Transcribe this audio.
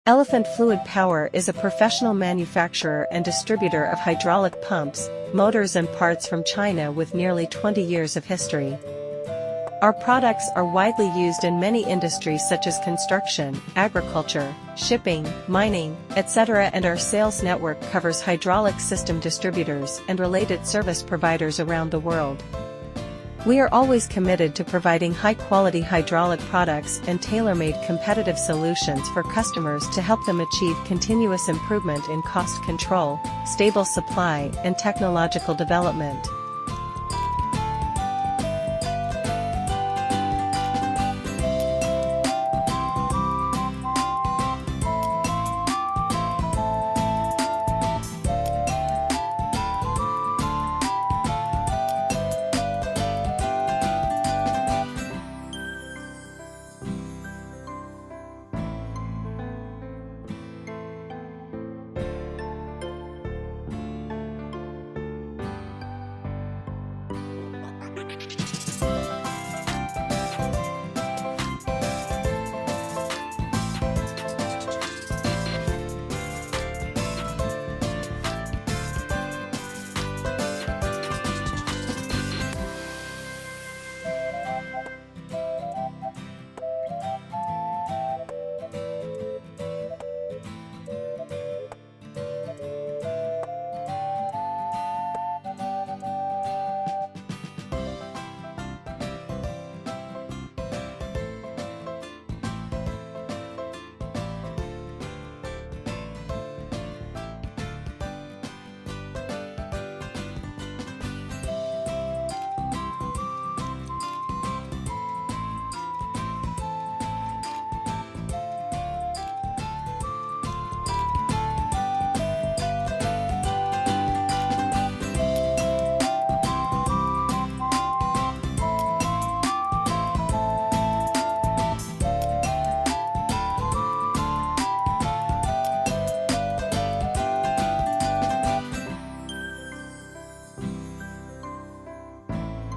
Elephant Fluid Power is a professional manufacturer and distributor of hydraulic pumps, motors and parts from China with nearly 20 years of history. Our products are widely used in many industries such as construction, agriculture, shipping, mining, etc., and our sales network covers hydraulic system distributors and related service providers around the world. We are always committed to providing high-quality hydraulic products and tailor-made competitive solutions for customers to help them achieve continuous improvement in cost control, stable supply, and technological development.